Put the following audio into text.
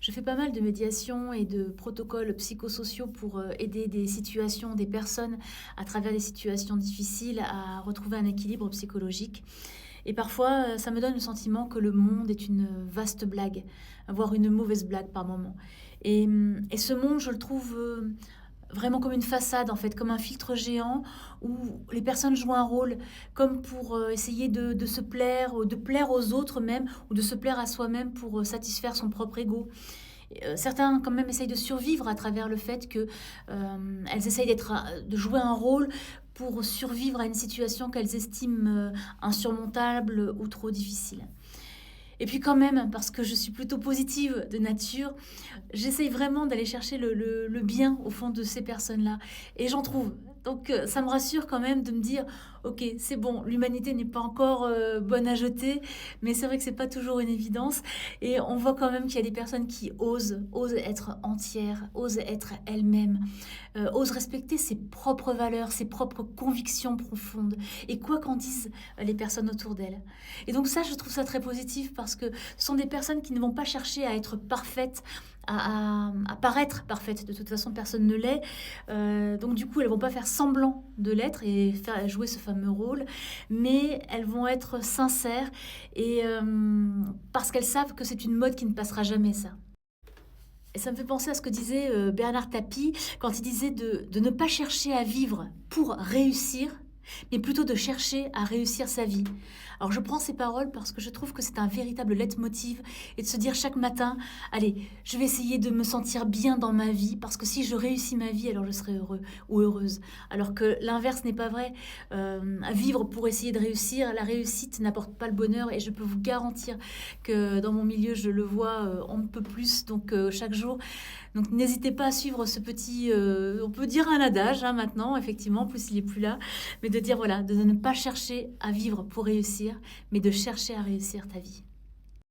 Je fais pas mal de médiation et de protocoles psychosociaux pour aider des situations, des personnes à travers des situations difficiles à retrouver un équilibre psychologique. Et parfois, ça me donne le sentiment que le monde est une vaste blague, voire une mauvaise blague par moment. Et ce monde, je le trouve vraiment comme une façade, en fait, comme un filtre géant où les personnes jouent un rôle comme pour essayer de se plaire, ou de plaire aux autres même, ou de se plaire à soi-même pour satisfaire son propre ego. Certains quand même essayent de survivre à travers le fait que elles essayent de jouer un rôle pour survivre à une situation qu'elles estiment insurmontable ou trop difficile. Et puis quand même, parce que je suis plutôt positive de nature, j'essaye vraiment d'aller chercher le bien au fond de ces personnes-là. Et j'en trouve. Donc ça me rassure quand même de me dire, ok, c'est bon, l'humanité n'est pas encore bonne à jeter, mais c'est vrai que c'est pas toujours une évidence. Et on voit quand même qu'il y a des personnes qui osent être entières, osent être elles-mêmes, osent respecter ses propres valeurs, ses propres convictions profondes. Et quoi qu'en disent les personnes autour d'elles. Et donc ça, je trouve ça très positif parce que ce sont des personnes qui ne vont pas chercher à être parfaites, à paraître parfaites. De toute façon, personne ne l'est. Donc du coup, elles vont pas faire semblant de l'être et faire jouer ce fameux rôle, mais elles vont être sincères et parce qu'elles savent que c'est une mode qui ne passera jamais, ça. Et ça me fait penser à ce que disait Bernard Tapie quand il disait de ne pas chercher à vivre pour réussir, mais plutôt de chercher à réussir sa vie. Alors je prends ces paroles parce que je trouve que c'est un véritable leitmotiv et de se dire chaque matin, allez, je vais essayer de me sentir bien dans ma vie parce que si je réussis ma vie, alors je serai heureux ou heureuse. Alors que l'inverse n'est pas vrai. Vivre pour essayer de réussir, la réussite n'apporte pas le bonheur et je peux vous garantir que dans mon milieu, je le vois, on ne peut plus, donc chaque jour. Donc n'hésitez pas à suivre ce petit, on peut dire un adage hein, maintenant, effectivement, en plus il n'est plus là, mais de dire voilà, de ne pas chercher à vivre pour réussir, mais de chercher à réussir ta vie.